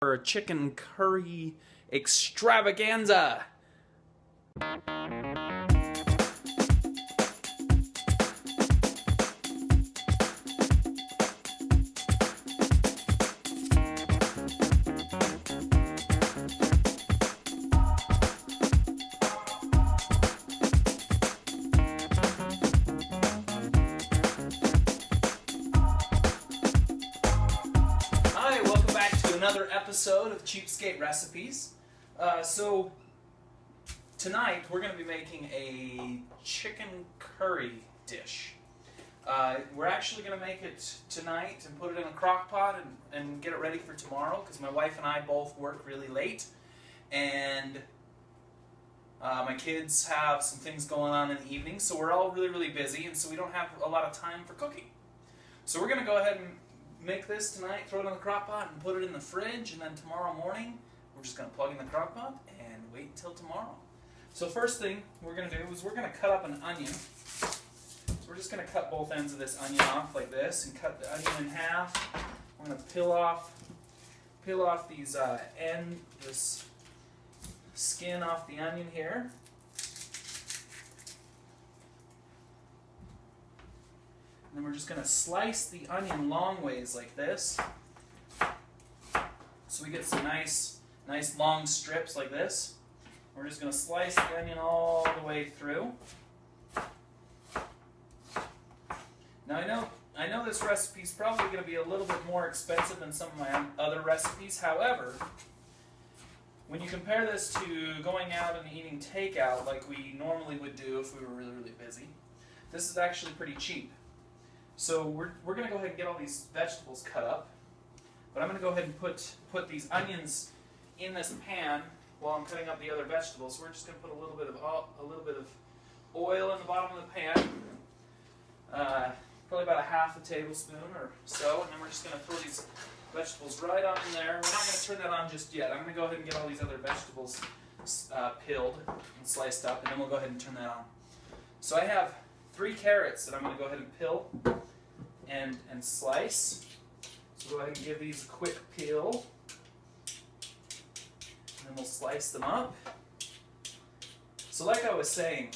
For a chicken curry extravaganza. Hi, welcome back to another episode of Cheapskate Recipes. So tonight we're going to be making a chicken curry dish. We're actually going to make it tonight and put it in a crock pot and get it ready for tomorrow because my wife and I both work really late and my kids have some things going on in the evening, so we're all really busy, and so we don't have a lot of time for cooking. So we're going to go ahead and make this tonight, throw it in the crock pot and put it in the fridge, and then tomorrow morning we're just going to plug in the crock pot and wait until tomorrow. So first thing we're going to do is we're going to cut up an onion. So we're just going to cut both ends of this onion off like this and cut the onion in half. We're going to peel off this skin off the onion here. And then we're just going to slice the onion long ways like this. So we get some nice long strips like this. We're just going to slice the onion all the way through. Now I know this recipe is probably going to be a little bit more expensive than some of my other recipes. However, when you compare this to going out and eating takeout like we normally would do if we were really busy, this is actually pretty cheap. So we're going to go ahead and get all these vegetables cut up, but I'm going to go ahead and put these onions in this pan while I'm cutting up the other vegetables. We're just going to put a little bit of oil in the bottom of the pan, probably about a half a tablespoon or so, and then we're just going to throw these vegetables right on in there. We're not going to turn that on just yet. I'm going to go ahead and get all these other vegetables peeled and sliced up, and then we'll go ahead and turn that on. So I have 3 carrots that I'm going to go ahead and peel and slice. So go ahead and give these a quick peel. And then we'll slice them up. So like I was saying,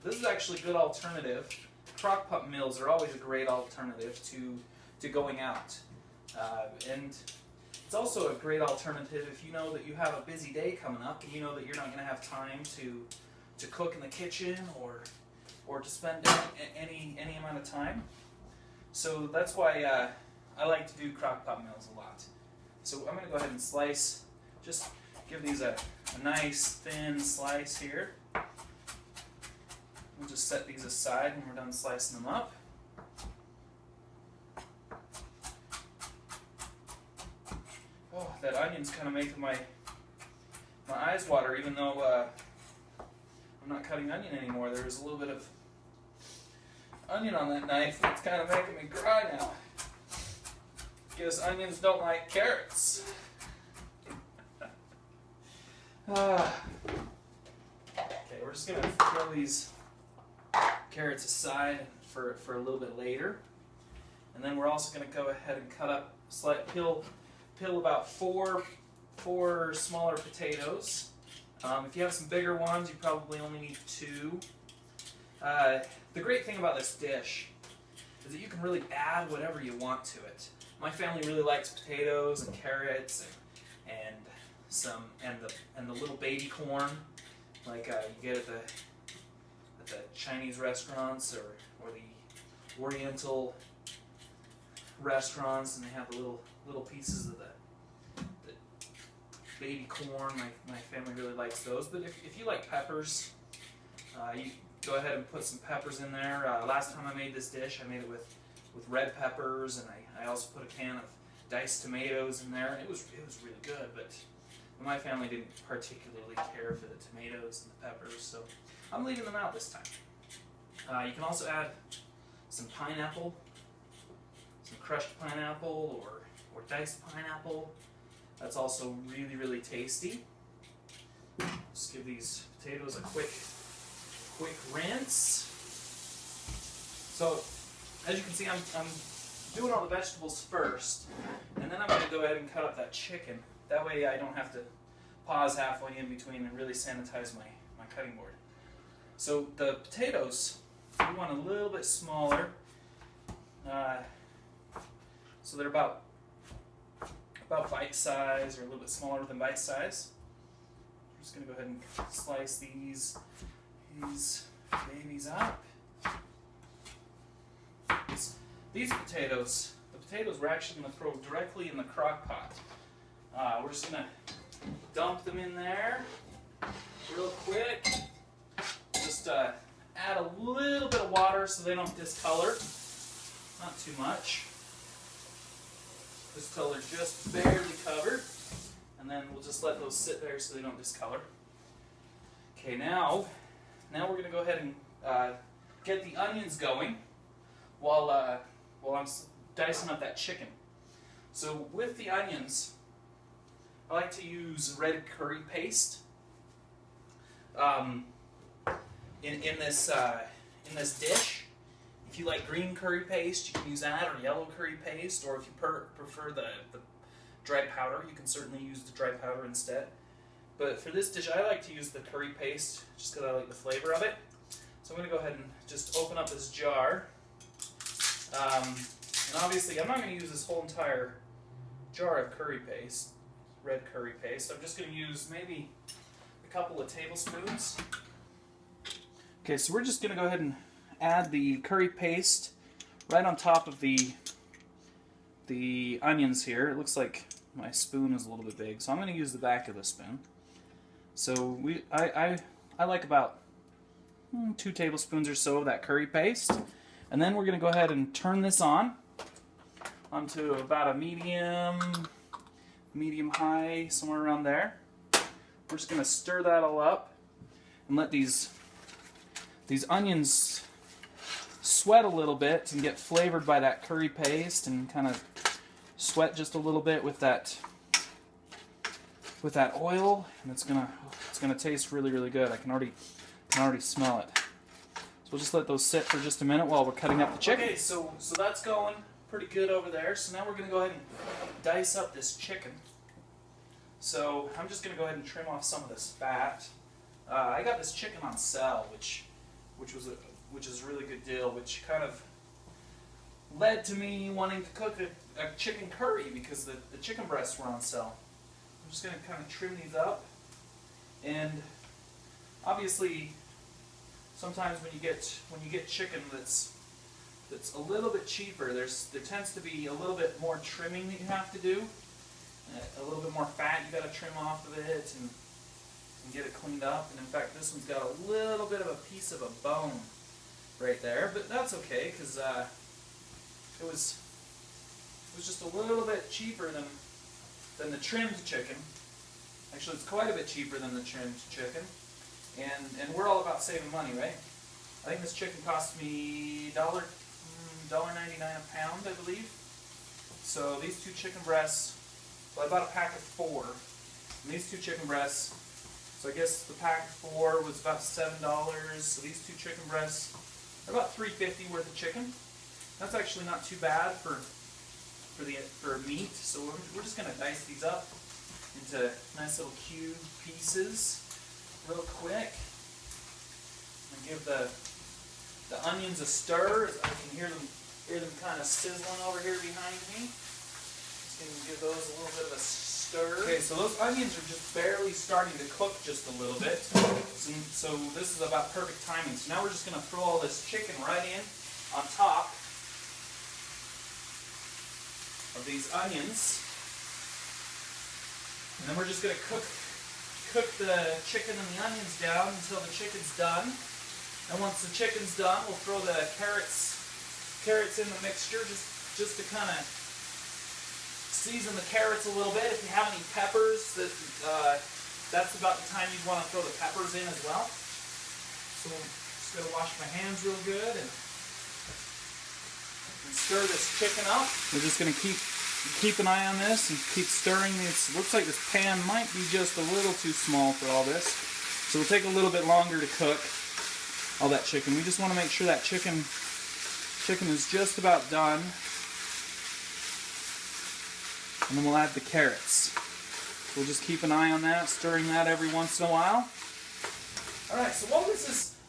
this is actually a good alternative. Crock pot meals are always a great alternative to going out. And it's also a great alternative if you know that you have a busy day coming up and you know that you're not going to have time to cook in the kitchen or to spend any amount of time. So that's why I like to do crock pot meals a lot. So I'm going to go ahead and slice, just give these a nice thin slice here. We'll just set these aside when we're done slicing them up. Oh, that onion's kind of making my eyes water, even though I'm not cutting onion anymore. There's a little bit of onion on that knife that's kind of making me cry now. Because onions don't like carrots. Okay, we're just going to throw these carrots aside for a little bit later. And then we're also going to go ahead and cut up, peel about four smaller potatoes. If you have some bigger ones, you probably only need 2. The great thing about this dish is that you can really add whatever you want to it. My family really likes potatoes and carrots and the little baby corn like you get at the Chinese restaurants or the Oriental restaurants, and they have the little pieces of the baby corn. My family really likes those. But if you like peppers, you go ahead and put some peppers in there. Last time I made this dish, I made it with red peppers, and I also put a can of diced tomatoes in there. It was really good, but my family didn't particularly care for the tomatoes and the peppers, so I'm leaving them out this time. You can also add some pineapple, some crushed pineapple or diced pineapple. That's also really tasty. Just give these potatoes a quick rinse. So as you can see, I'm doing all the vegetables first, and then I'm going go ahead and cut up that chicken. That way I don't have to pause halfway in between and really sanitize my cutting board. So the potatoes, we want a little bit smaller. So they're about bite size, or a little bit smaller than bite size. I'm just going to go ahead and slice these babies up. These potatoes, the potatoes we're actually going to throw directly in the crock pot. We're just going to dump them in there real quick. Just add a little bit of water so they don't discolor. Not too much. Just till they're just barely covered. And then we'll just let those sit there so they don't discolor. Okay, now we're going to go ahead and get the onions going while I'm dicing up that chicken. So with the onions, I like to use red curry paste. In this dish, if you like green curry paste, you can use that, or yellow curry paste, or if you prefer the dry powder, you can certainly use the dry powder instead. But for this dish, I like to use the curry paste just because I like the flavor of it. So I'm going to go ahead and just open up this jar. And obviously, I'm not going to use this whole entire jar of curry paste, red curry paste. I'm just going to use maybe a couple of tablespoons. Okay, so we're just going to go ahead and add the curry paste right on top of the onions here. It looks like my spoon is a little bit big, so I'm going to use the back of the spoon. So I like about 2 tablespoons or so of that curry paste. And then we're going to go ahead and turn this onto about a medium high, somewhere around there. We're just going to stir that all up and let these onions sweat a little bit and get flavored by that curry paste, and kind of sweat just a little bit with that oil, and it's gonna taste really, really good. I can already smell it. So we'll just let those sit for just a minute while we're cutting up the chicken. Okay, so that's going pretty good over there. So now we're gonna go ahead and dice up this chicken. So I'm just gonna go ahead and trim off some of this fat. I got this chicken on sale, which is a really good deal, which kind of led to me wanting to cook a chicken curry because the chicken breasts were on sale. I'm just going to kind of trim these up, and obviously sometimes when you get chicken that's a little bit cheaper, there tends to be a little bit more trimming that you have to do, a little bit more fat you got to trim off of it and get it cleaned up. And in fact, this one's got a little bit of a piece of a bone right there, but that's okay because it was just a little bit cheaper than the trimmed chicken. Actually, it's quite a bit cheaper than the trimmed chicken, and we're all about saving money, right? I think this chicken cost me $1.99 a pound, I believe. So these 2 chicken breasts, well, I bought a pack of 4, and these 2 chicken breasts, so I guess the pack of 4 was about $7. So these 2 chicken breasts are about $3.50 worth of chicken. That's actually not too bad for meat. So we're just going to dice these up into nice little cube pieces real quick, and give the onions a stir. I can hear them kind of sizzling over here behind me. Just going to give those a little bit of a stir. Okay, so those onions are just barely starting to cook just a little bit. So this is about perfect timing. So now we're just going to throw all this chicken right in on top of these onions. And then we're just going to cook the chicken and the onions down until the chicken's done. And once the chicken's done, we'll throw the carrots in the mixture just to kind of season the carrots a little bit. If you have any peppers, that's about the time you'd want to throw the peppers in as well. So I'm just going to wash my hands real good and stir this chicken up. We're just going to keep an eye on this and keep stirring. It looks like this pan might be just a little too small for all this, so it'll take a little bit longer to cook all that chicken. We just want to make sure that chicken is just about done. And then we'll add the carrots. We'll just keep an eye on that, stirring that every once in a while. Alright, so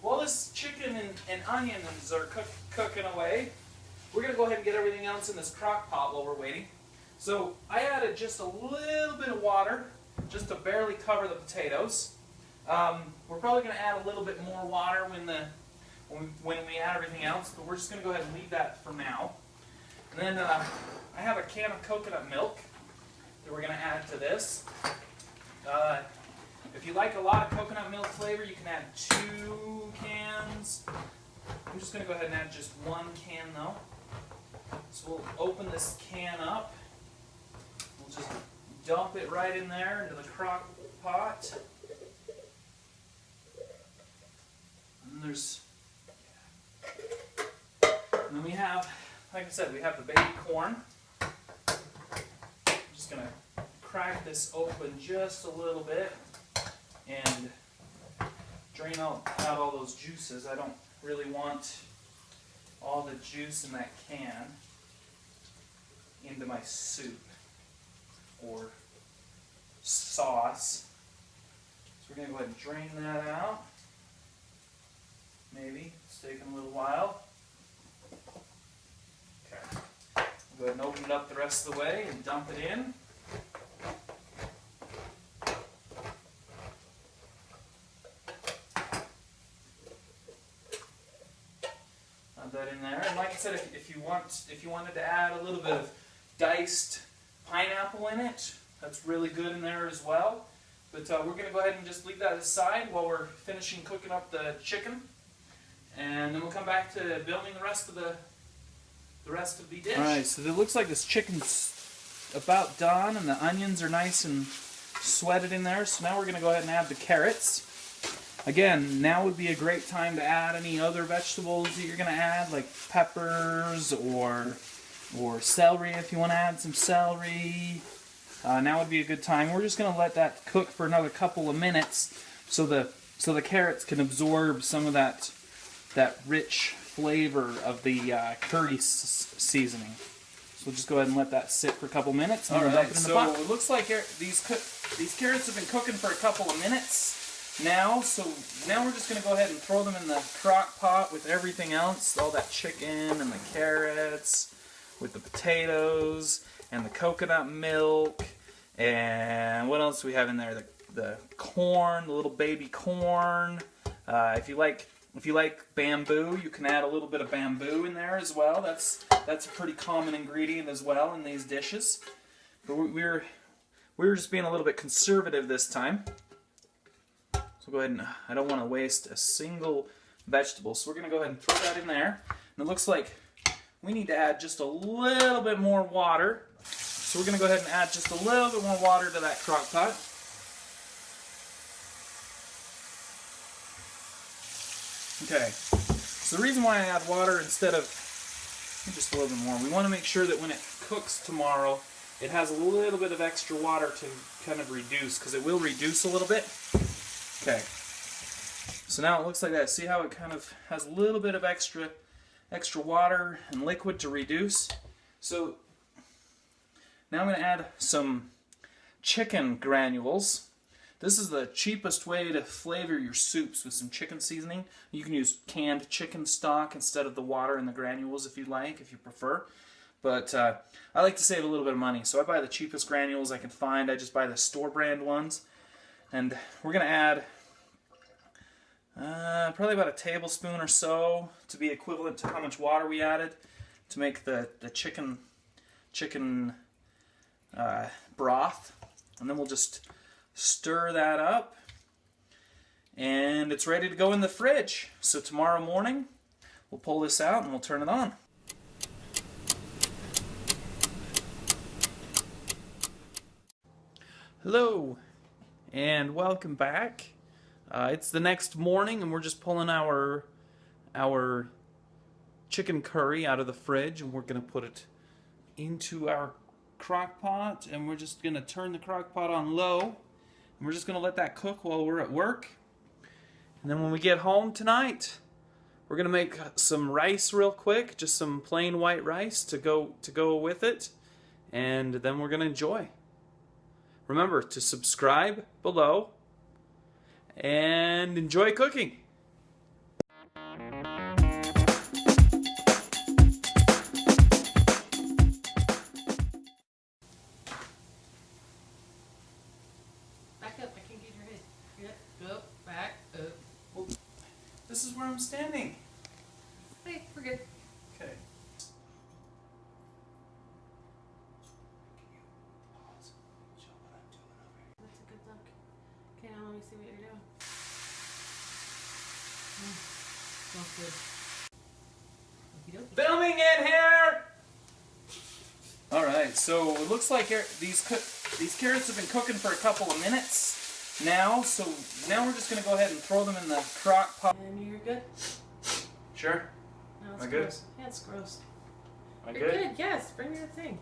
while this chicken and onions are cooking away, we're going to go ahead and get everything else in this crock pot while we're waiting. So I added just a little bit of water, just to barely cover the potatoes. We're probably going to add a little bit more water when we add everything else, but we're just going to go ahead and leave that for now. And then I have a can of coconut milk that we're going to add to this. If you like a lot of coconut milk flavor, you can add 2 cans. I'm just going to go ahead and add just 1 can though. So we'll open this can up. We'll just dump it right in there into the crock pot. And then we have, like I said, we have the baby corn. I'm just going to crack this open just a little bit and drain out all those juices. I don't really want all the juice in that can into my soup or sauce. So we're going to go ahead and drain that out. Maybe. It's taking a little while. Okay. We'll go ahead and open it up the rest of the way and dump it in. Add that in there. And like I said, if you wanted to add a little bit of diced pineapple in it, that's really good in there as well. But we're going to go ahead and just leave that aside while we're finishing cooking up the chicken. And then we'll come back to building the rest of the dish. Alright, so it looks like this chicken's about done and the onions are nice and sweated in there. So now we're going to go ahead and add the carrots. Again, now would be a great time to add any other vegetables that you're going to add, like peppers or celery if you want to add some celery. Now would be a good time. We're just going to let that cook for another couple of minutes so the carrots can absorb some of that rich flavor of the curry seasoning. So we'll just go ahead and let that sit for a couple minutes. And dump it in the pot. It looks like these carrots have been cooking for a couple of minutes now. So now we're just going to go ahead and throw them in the crock pot with everything else, all that chicken and the carrots, with the potatoes and the coconut milk, and what else do we have in there? The corn, the little baby corn. If you like bamboo, you can add a little bit of bamboo in there as well. That's a pretty common ingredient as well in these dishes. But we were just being a little bit conservative this time. So go ahead and I don't want to waste a single vegetable. So we're going to go ahead and throw that in there. And it looks like we need to add just a little bit more water. So we're going to go ahead and add just a little bit more water to that crock pot. Okay, so the reason why I add water instead of just a little bit more, we want to make sure that when it cooks tomorrow, it has a little bit of extra water to kind of reduce, because it will reduce a little bit. Okay, so now it looks like that. See how it kind of has a little bit of extra water and liquid to reduce? So now I'm going to add some chicken granules. This is the cheapest way to flavor your soups, with some chicken seasoning. You can use canned chicken stock instead of the water and the granules if you like, if you prefer. But I like to save a little bit of money, so I buy the cheapest granules I can find. I just buy the store brand ones. And we're going to add probably about a tablespoon or so to be equivalent to how much water we added to make the chicken broth. And then we'll just stir that up, and it's ready to go in the fridge. So tomorrow morning we'll pull this out and we'll turn it on. Hello and welcome back. It's the next morning and we're just pulling our chicken curry out of the fridge, and we're going to put it into our crock pot, and we're just going to turn the crock pot on low. And we're just going to let that cook while we're at work. And then when we get home tonight, we're going to make some rice real quick, just some plain white rice to go with it. and then we're going to enjoy. Remember to subscribe below and enjoy cooking. Back up, I can't get your head. Get up, back up. Well, this is where I'm standing. Hey, we're good. Okay. That's a good look. Okay, now let me see what you're doing. Smells good. Okey-dokey. Filming in here! Alright, so it looks like these carrots have been cooking for a couple of minutes now, so now we're just going to go ahead and throw them in the crock pot. And you're good? Sure. No, it's Am I good? gross. Yeah, it's gross. Am I You're good? good, yes. Bring me the thing.